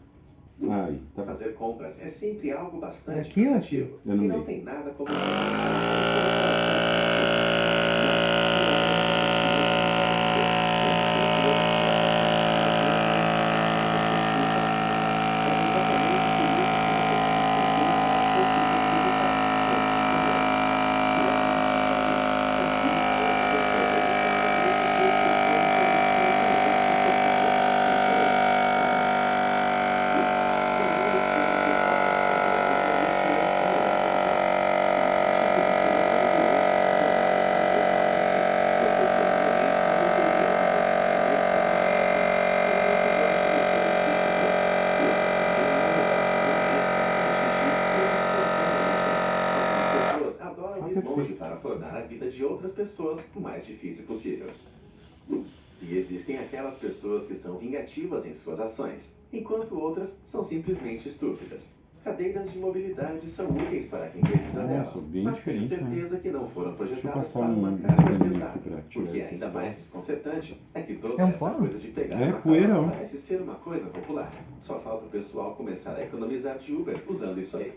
Speaker 2: Aí, tá.
Speaker 4: Fazer compras é sempre algo bastante
Speaker 1: Aqui, ó.
Speaker 4: cansativo.
Speaker 2: Eu não
Speaker 4: E não
Speaker 2: vi.
Speaker 4: tem nada como chegar em casa e colocar as coisas para longe para tornar a vida de outras pessoas o mais difícil possível. E existem aquelas pessoas que são vingativas em suas ações, enquanto outras são simplesmente estúpidas. Cadeiras de mobilidade são úteis para quem precisa
Speaker 2: Nossa,
Speaker 4: delas,
Speaker 2: bem
Speaker 4: mas tenho
Speaker 2: diferente,
Speaker 4: certeza que não foram projetadas
Speaker 2: passar
Speaker 4: para uma
Speaker 2: um
Speaker 4: carga
Speaker 2: espremedor
Speaker 4: pesada.
Speaker 2: aqui pra
Speaker 4: O
Speaker 2: tirar
Speaker 4: que é
Speaker 2: esse
Speaker 4: ainda mais desconcertante é que toda
Speaker 1: É um
Speaker 4: essa
Speaker 1: pó?
Speaker 4: coisa de pegar
Speaker 2: É
Speaker 4: uma
Speaker 2: poeira,
Speaker 4: carona
Speaker 2: ó.
Speaker 4: parece ser uma coisa popular. Só falta o pessoal começar a economizar de Uber usando isso aí.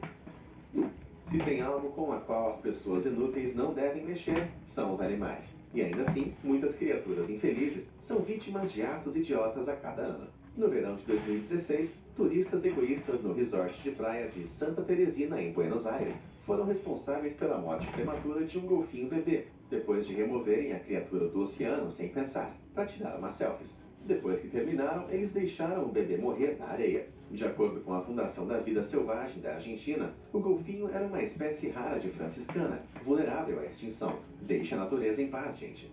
Speaker 4: Se tem algo com a qual as pessoas inúteis não devem mexer, são os animais. E ainda assim, muitas criaturas infelizes são vítimas de atos idiotas a cada ano. No verão de 2016, turistas egoístas no resort de praia de Santa Teresina, em Buenos Aires, foram responsáveis pela morte prematura de um golfinho bebê, depois de removerem a criatura do oceano sem pensar, para tirar umas selfies. Depois que terminaram, eles deixaram o bebê morrer na areia. De acordo com a Fundação da Vida Selvagem da Argentina, o golfinho era uma espécie rara de franciscana, vulnerável à extinção. Deixe a natureza em paz, gente.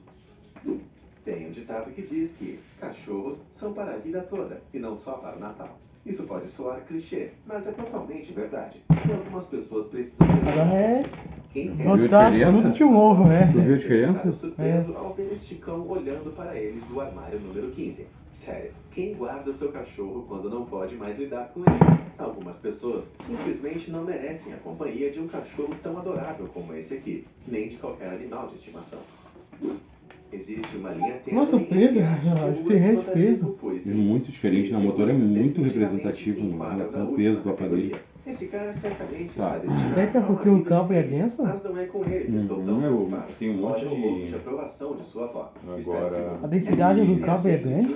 Speaker 4: Tem um ditado que diz que cachorros são para a vida toda e não só para o Natal. Isso pode soar clichê, mas é totalmente verdade. E algumas pessoas precisam ser
Speaker 1: Agora é-
Speaker 4: disso. Quem quer
Speaker 2: Viu a
Speaker 1: Tá
Speaker 2: diferença?
Speaker 1: tudo de um ovo, né?
Speaker 2: Tu viu a diferença?
Speaker 4: ficaram surpreso ao ver este cão olhando para eles do armário número 15. Sério, quem guarda o seu cachorro quando não pode mais lidar com ele? Algumas pessoas simplesmente não merecem a companhia de um cachorro tão adorável como esse aqui, nem de qualquer animal de estimação. Existe uma linha tênue
Speaker 1: Nossa, o peso,
Speaker 4: entre arte de
Speaker 1: a
Speaker 4: rua e
Speaker 1: diferença de
Speaker 4: vandalismo
Speaker 1: peso.
Speaker 4: puro e
Speaker 2: É
Speaker 4: simples.
Speaker 2: muito diferente,
Speaker 4: Esse
Speaker 2: né? O motor é
Speaker 4: modelo
Speaker 2: muito
Speaker 4: definitivamente
Speaker 2: representativo
Speaker 4: se
Speaker 2: em
Speaker 4: enquadra
Speaker 2: relação
Speaker 4: na
Speaker 2: ao peso
Speaker 4: última
Speaker 2: do aparelho.
Speaker 4: categoria. Esse cara certamente
Speaker 2: Tá.
Speaker 4: está destinado
Speaker 1: Será que é
Speaker 4: a uma
Speaker 1: porque o
Speaker 4: vida
Speaker 1: campo é
Speaker 4: difícil,
Speaker 1: denso?
Speaker 4: mas não é com ele que estou tão
Speaker 2: Eu
Speaker 4: preocupado.
Speaker 2: tenho um monte
Speaker 4: Olha o rosto
Speaker 2: de...
Speaker 4: de aprovação de sua avó.
Speaker 2: Agora-
Speaker 4: Espera um segundo.
Speaker 1: A densidade
Speaker 4: Esse
Speaker 1: do cabo é grande?
Speaker 2: É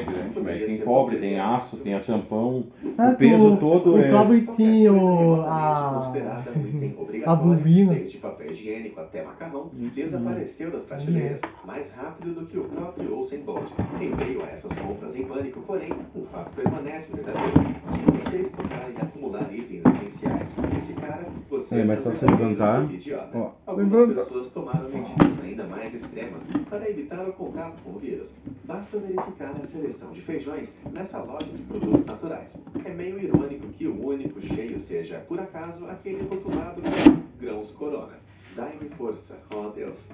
Speaker 2: grande, mas
Speaker 4: Poderia
Speaker 2: tem
Speaker 4: ser
Speaker 2: cobre,
Speaker 4: qualquer
Speaker 2: tem
Speaker 4: ideia
Speaker 2: aço,
Speaker 4: do
Speaker 2: tem a
Speaker 4: seu
Speaker 2: tampão.
Speaker 1: Ah,
Speaker 2: O peso todo
Speaker 1: o
Speaker 2: é...
Speaker 1: cabo
Speaker 4: Qualquer
Speaker 1: tinha
Speaker 4: coisa
Speaker 1: o-
Speaker 4: remotamente considerada um item
Speaker 1: a
Speaker 4: obrigatório,
Speaker 1: bobina.
Speaker 4: desde papel higiênico até macarrão, desapareceu das prateleiras mais rápido do que o próprio Usain Bolt. Em meio a essas compras em pânico, porém, um fato permanece verdadeiro. Se você estocar e acumular itens essenciais como esse cara, você
Speaker 2: É, mas só
Speaker 4: um
Speaker 2: se
Speaker 4: verdadeiro
Speaker 2: levantar,
Speaker 4: idiota.
Speaker 2: ó.
Speaker 4: Algumas
Speaker 1: Levanta.
Speaker 4: pessoas tomaram medidas ainda mais extremas para evitar o contato com o vírus. Basta verificar a seleção de feijões nessa loja de produtos naturais. É meio irônico que o único cheio seja, por acaso, aquele rotulado com grãos corona. Dai-me força, ó Deus.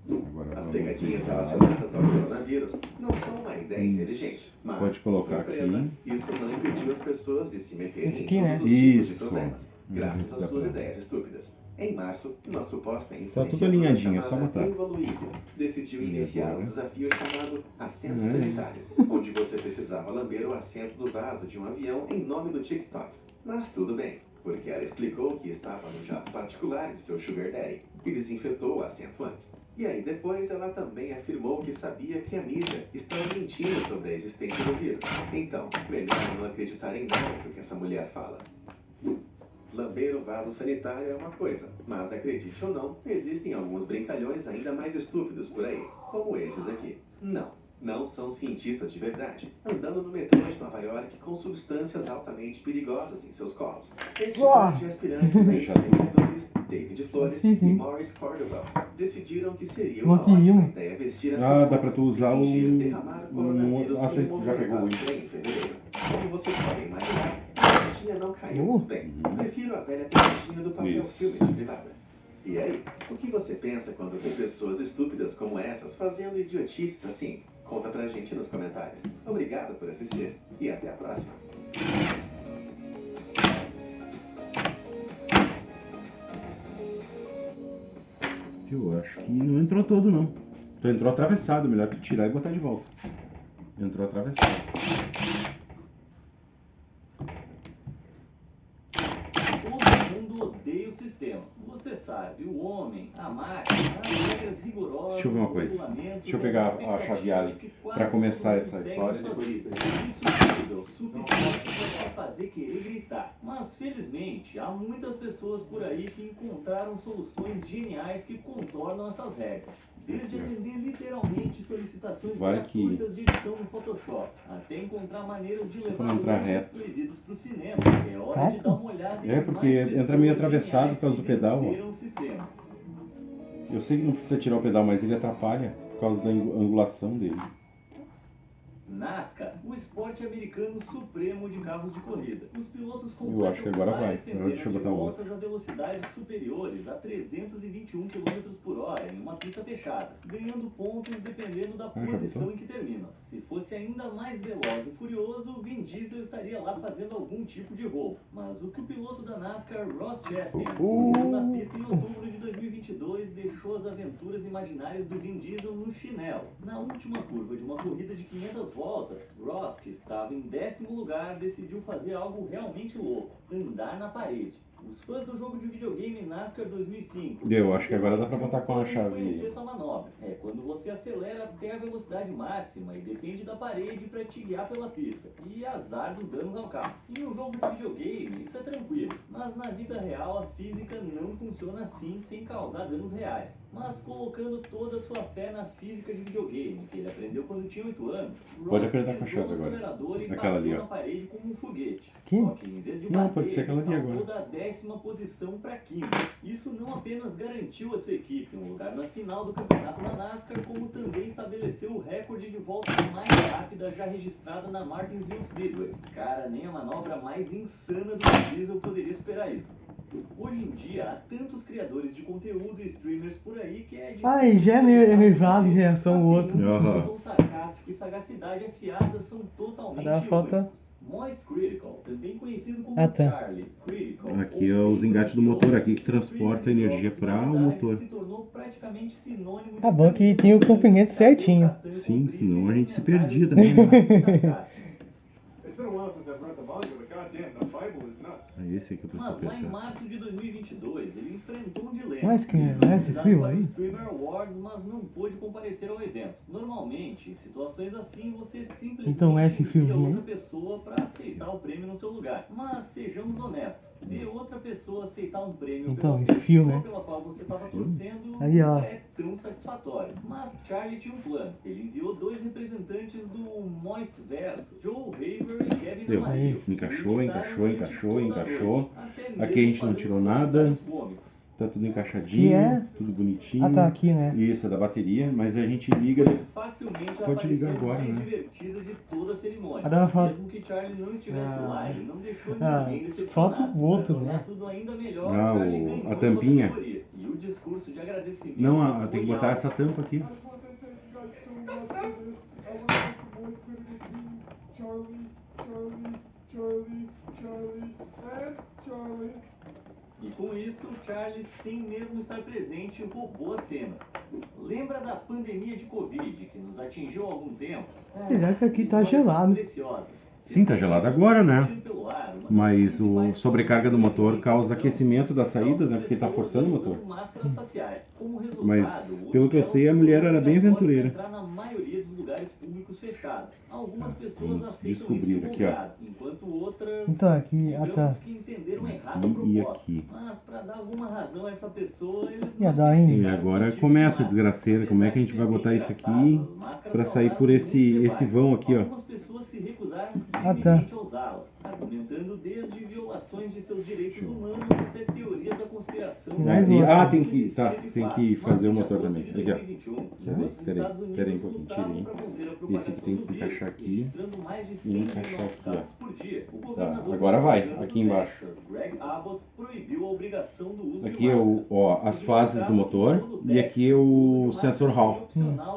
Speaker 2: Agora
Speaker 4: As
Speaker 2: vamos
Speaker 4: pegadinhas
Speaker 2: ligar.
Speaker 4: relacionadas ao coronavírus não são uma ideia inteligente, mas,
Speaker 2: Pode colocar
Speaker 4: surpresa,
Speaker 2: aqui.
Speaker 4: isso não impediu as pessoas de se meterem
Speaker 1: Esse
Speaker 4: em
Speaker 1: aqui,
Speaker 4: todos
Speaker 1: né?
Speaker 4: os tipos de
Speaker 2: Isso.
Speaker 4: problemas, graças
Speaker 2: Isso
Speaker 4: às
Speaker 2: dá
Speaker 4: suas
Speaker 2: pra-
Speaker 4: ideias estúpidas. Em março, uma suposta
Speaker 2: tudo
Speaker 4: influenciadora
Speaker 2: alinhadinho, é só
Speaker 4: chamada
Speaker 2: botar.
Speaker 4: Eva Luiz decidiu
Speaker 2: E
Speaker 4: iniciar
Speaker 2: agora?
Speaker 4: um desafio chamado assento
Speaker 2: Hum.
Speaker 4: sanitário, onde você precisava lamber o assento do vaso de um avião em nome do TikTok. Mas tudo bem, porque ela explicou que estava no jato particular de seu sugar daddy e desinfetou o assento antes. E aí depois ela também afirmou que sabia que a mídia estava mentindo sobre a existência do vírus. Então, melhor não acreditar em nada do que essa mulher fala. Lamber o vaso sanitário é uma coisa, mas acredite ou não, existem alguns brincalhões ainda mais estúpidos por aí, como esses aqui. Não são cientistas de verdade, andando no metrô de Nova York com substâncias altamente perigosas em seus colos. Este par de aspirantes ainda vencedores, David Flores
Speaker 1: Sim, sim.
Speaker 4: e Maurice Cordwell, decidiram que seria
Speaker 1: Não
Speaker 4: uma
Speaker 1: queriam.
Speaker 4: ótima ideia vestir essas
Speaker 2: Ah, dá
Speaker 4: roupas
Speaker 2: pra tu usar
Speaker 4: e fingir
Speaker 2: o-
Speaker 4: derramar coronavírus
Speaker 2: Ah,
Speaker 4: em
Speaker 2: você
Speaker 4: um
Speaker 2: já pegou
Speaker 4: movimentado
Speaker 2: isso.
Speaker 4: trem em fevereiro. Como vocês podem imaginar, a notinha não caiu muito bem. Prefiro a velha pegadinha do papel
Speaker 2: Isso.
Speaker 4: filme de privada. E aí, o que você pensa quando vê pessoas estúpidas como essas fazendo idiotices assim? Conta pra gente nos comentários. Obrigado por assistir e até a próxima.
Speaker 2: Eu acho que não entrou todo, não. Então entrou atravessado, melhor que tirar e botar de volta. Entrou atravessado.
Speaker 5: Todo mundo odeia o sistema. Você sabe, o homem, a máquina, as regras rigorosas,
Speaker 2: Deixa eu ver uma coisa.
Speaker 5: regulamentos,
Speaker 2: Deixa eu pegar
Speaker 5: as
Speaker 2: a
Speaker 5: expectativas
Speaker 2: chave Ali
Speaker 5: que quase
Speaker 2: pra começar
Speaker 5: todo mundo
Speaker 2: essa
Speaker 5: segue
Speaker 2: história,
Speaker 5: em suas
Speaker 2: depois-
Speaker 5: vidas. Isso tudo é o suficiente para te fazer querer gritar. Mas, felizmente, há muitas pessoas por aí que encontraram soluções geniais que contornam essas regras. Desde atender literalmente solicitações
Speaker 2: Vai que-
Speaker 5: gratuitas de edição no Photoshop, até encontrar maneiras de
Speaker 2: pra
Speaker 5: levar
Speaker 2: não entrar
Speaker 5: lanches
Speaker 2: reto.
Speaker 5: proibidos pro cinema. É hora de dar uma olhada em
Speaker 2: É, porque
Speaker 5: mais
Speaker 2: entra
Speaker 5: pessoas
Speaker 2: meio atravessado
Speaker 5: geniais
Speaker 2: por causa
Speaker 5: que
Speaker 2: do pedal, ó.
Speaker 5: venceram o sistema.
Speaker 2: Eu sei que não precisa tirar o pedal, mas ele atrapalha por causa da angulação dele.
Speaker 5: NASCAR, o esporte americano supremo de carros de corrida. Os pilotos
Speaker 2: Eu acho que agora vai.
Speaker 5: várias centenas
Speaker 2: Deixa eu
Speaker 5: de
Speaker 2: botar o
Speaker 5: voltas a velocidades superiores a 321 km por hora em uma pista fechada, ganhando pontos dependendo da
Speaker 2: já
Speaker 5: posição
Speaker 2: botou?
Speaker 5: em que terminam. Se fosse ainda mais veloz e furioso, Vin Diesel estaria lá fazendo algum tipo de roubo. Mas o que o piloto da NASCAR, Ross Chastain, conseguiu na pista em outubro de 2022 deixou as aventuras imaginárias do Vin Diesel no chinelo. Na última curva de uma corrida de 500 voltas, Ross, que estava em 10º lugar, decidiu fazer algo realmente louco: andar na parede. Os fãs do jogo de videogame NASCAR 2005...
Speaker 2: Eu acho que agora dá pra botar com a
Speaker 5: podem
Speaker 2: chave.
Speaker 5: conhecer essa manobra. É quando você acelera até a velocidade máxima e depende da parede para te guiar pela pista. E azar dos danos ao carro. Em um jogo de videogame, isso é tranquilo. Mas na vida real, a física não funciona assim sem causar danos reais. Mas colocando toda a sua fé na física de videogame, que ele aprendeu quando tinha 8 anos,
Speaker 2: Pode
Speaker 5: Ross
Speaker 2: apertar com a
Speaker 5: pisou
Speaker 2: chave
Speaker 5: no
Speaker 2: agora.
Speaker 5: acelerador e
Speaker 2: Aquela
Speaker 5: bateu
Speaker 2: ali, ó.
Speaker 5: na parede como um foguete.
Speaker 1: Aqui?
Speaker 5: Só que em vez de
Speaker 2: Não,
Speaker 5: bater,
Speaker 2: pode ser aquela
Speaker 5: ele
Speaker 2: ali
Speaker 5: saltou
Speaker 2: agora.
Speaker 5: da 10ª posição para 5ª. Isso não apenas garantiu a sua equipe um lugar na final do campeonato da NASCAR, como também estabeleceu o recorde de volta mais rápida já registrada na Martinsville Speedway. Cara, nem a manobra mais insana do Vin Diesel poderia superar isso. Hoje em dia, há tantos criadores de conteúdo e streamers por aí que é difícil...
Speaker 1: Ai, já é meio enojado em relação ao
Speaker 5: mas
Speaker 1: outro.
Speaker 5: tem um
Speaker 2: Aham.
Speaker 5: que com sarcástico e sagacidade afiada são totalmente
Speaker 1: Dá falta-
Speaker 5: únicos. Moist Critical, também conhecido como
Speaker 1: Ah, tá.
Speaker 5: Charlie Critical.
Speaker 2: Aqui é os engates do motor aqui que transporta a energia para o motor.
Speaker 5: Se tornou praticamente sinônimo de
Speaker 1: Tá bom que tem o comprimento certinho.
Speaker 2: Sim, senão a gente se perdia também, né?
Speaker 5: sarcásticos.
Speaker 3: It's been a while since I've read the Bible, but goddamn, the Bible is nuts.
Speaker 5: março.
Speaker 2: É esse aqui pra você
Speaker 5: Mas lá em
Speaker 2: apertar.
Speaker 5: março de 2022, ele enfrentou um dilema.
Speaker 1: Mas quem é?
Speaker 5: Ele foi
Speaker 1: Esse
Speaker 5: convidado
Speaker 1: fio
Speaker 5: para o
Speaker 1: aí?
Speaker 5: Streamer Awards, mas não pôde comparecer ao evento. Normalmente, em situações assim, você simplesmente
Speaker 1: Então, esse
Speaker 5: envia
Speaker 1: fiozinho
Speaker 5: outra
Speaker 1: aí?
Speaker 5: pessoa para aceitar o prêmio no seu lugar. Mas sejamos honestos, ver outra pessoa aceitar um prêmio
Speaker 1: Então,
Speaker 5: pela
Speaker 1: esse fio,
Speaker 5: pessoa
Speaker 1: né?
Speaker 5: pela qual você estava torcendo
Speaker 1: Aí, ó.
Speaker 5: não é tão satisfatório. Mas Charlie tinha um plano. Ele enviou 2 representantes do Moist Verso, Joe Haver e Kevin
Speaker 2: Deu.
Speaker 5: Amarillo.
Speaker 2: Encaixou, encaixou, encaixou, encaixou.
Speaker 5: Até
Speaker 2: Aqui a gente não
Speaker 5: mesmo
Speaker 2: tirou
Speaker 5: fazendo
Speaker 2: nada.
Speaker 5: comentários cômicos.
Speaker 2: Tá tudo
Speaker 1: Que
Speaker 2: encaixadinho,
Speaker 1: é?
Speaker 2: tudo bonitinho.
Speaker 1: Ah, tá aqui, né?
Speaker 2: Isso, é da bateria, mas a gente liga.
Speaker 5: Foi facilmente a
Speaker 2: Pode ligar
Speaker 5: aparição
Speaker 2: agora,
Speaker 5: mais
Speaker 2: né?
Speaker 5: divertida de toda a cerimônia.
Speaker 1: Ah, dá uma foto.
Speaker 5: Mesmo que Charlie não estivesse lá, ele não deixou
Speaker 1: Ah,
Speaker 5: ninguém decepcionado.
Speaker 1: falta o outro,
Speaker 5: Pra tornar
Speaker 1: né?
Speaker 5: tudo ainda melhor,
Speaker 2: Ah,
Speaker 5: Charlie
Speaker 2: o-
Speaker 5: ganhou
Speaker 2: a
Speaker 5: sua
Speaker 2: tampinha.
Speaker 5: categoria. E o discurso de agradecimento
Speaker 2: Não, tem
Speaker 5: foi
Speaker 2: que botar
Speaker 5: alto.
Speaker 2: essa tampa aqui.
Speaker 6: I just want to thank you guys so much for this. I want to thank the Moist Critical Team, Charlie, and Charlie.
Speaker 5: E com isso, Charlie, sem mesmo estar presente, roubou a cena. Lembra da pandemia de Covid que nos atingiu há algum tempo?
Speaker 1: Apesar que aqui tá
Speaker 5: Memórias
Speaker 1: gelado.
Speaker 5: preciosas.
Speaker 2: Sim, tá gelado agora, né?
Speaker 5: Pelo ar, uma das
Speaker 2: Mas o
Speaker 5: principais
Speaker 2: sobrecarga do
Speaker 5: formas de
Speaker 2: motor causa
Speaker 5: prevenção
Speaker 2: aquecimento das saídas, né?
Speaker 5: é
Speaker 2: Porque tá forçando o motor.
Speaker 5: usando máscaras faciais. Como resultado,
Speaker 2: Mas,
Speaker 5: o uso
Speaker 2: pelo que eu
Speaker 5: delas
Speaker 2: sei, a mulher era bem
Speaker 5: é obrigatório
Speaker 2: aventureira.
Speaker 5: pra entrar na maioria dos lugares públicos fechados. Algumas pessoas
Speaker 2: vamos
Speaker 5: aceitam
Speaker 2: descobrir
Speaker 5: isso de
Speaker 2: aqui, ó.
Speaker 5: bom grado, enquanto outras,
Speaker 1: Então, aqui,
Speaker 5: digamos
Speaker 1: tá.
Speaker 5: que entenderam errado a
Speaker 2: Aqui e
Speaker 5: proposta.
Speaker 2: aqui.
Speaker 5: Mas pra dar alguma razão a essa pessoa, eles
Speaker 1: Ia
Speaker 5: não
Speaker 1: dar, hein?
Speaker 2: E agora começa a desgraceira. Como é que a gente vai botar isso aqui pra sair por esse vão aqui, ó?
Speaker 5: Algumas pessoas se recusaram
Speaker 1: Ah, tá.
Speaker 5: firmemente a usá-las, argumentando desde violações de seus direitos humanos até teorias da conspiração.
Speaker 1: Tem mais
Speaker 2: E-
Speaker 1: outro.
Speaker 2: ah, tem que fazer o motor também. Aqui, ó.
Speaker 5: Peraí,
Speaker 2: Peraí um pouquinho, tira aí. Esse aqui tem que encaixar aqui e encaixar aqui, ó. Tá, agora vai, aqui embaixo.
Speaker 5: Greg Abbott proibiu a obrigação do uso de
Speaker 2: Aqui é
Speaker 5: máscaras.
Speaker 2: ó, as fases do motor e aqui é o sensor Hall,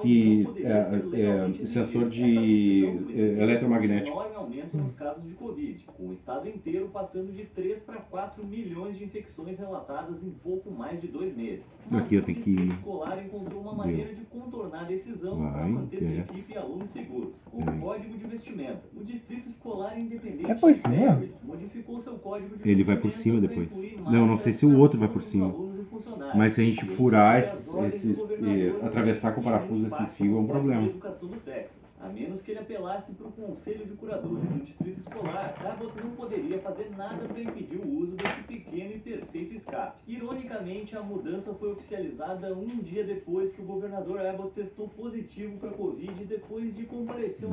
Speaker 2: que é sensor de eletromagnético.
Speaker 5: Enorme aumento nos casos de Covid, com o estado inteiro passando de 3 para 4 milhões de infecções relatadas em pouco mais de 2 meses. Mas
Speaker 2: Aqui eu
Speaker 5: o
Speaker 2: tenho que-
Speaker 5: distrito escolar encontrou uma maneira de contornar a decisão para
Speaker 2: Vai,
Speaker 5: manter sua
Speaker 2: desce.
Speaker 5: equipe e alunos seguros. O
Speaker 2: Peraí.
Speaker 5: código de vestimenta. O distrito escolar independente
Speaker 1: É por
Speaker 5: de
Speaker 1: cima?
Speaker 5: Paris modificou seu código de
Speaker 2: Ele vai por
Speaker 5: vestimenta
Speaker 2: cima
Speaker 5: para
Speaker 2: depois.
Speaker 5: incluir
Speaker 2: Não, não sei se o
Speaker 5: máscaras
Speaker 2: outro vai
Speaker 5: para
Speaker 2: por
Speaker 5: todos os
Speaker 2: cima.
Speaker 5: alunos e funcionários.
Speaker 2: Mas se a gente
Speaker 5: Ele
Speaker 2: furar
Speaker 5: disse que as ordens do governador
Speaker 2: atravessar com o parafuso esses fios é um
Speaker 5: impactam o
Speaker 2: problema.
Speaker 5: Código de Educação do Texas, a menos que ele apelasse para o Conselho de Curadores do Distrito Escolar. Abbott não poderia fazer nada para impedir o uso desse pequeno e perfeito escape. Ironicamente, a mudança foi oficializada um dia depois que o governador Abbott testou positivo para Covid depois de comparecer a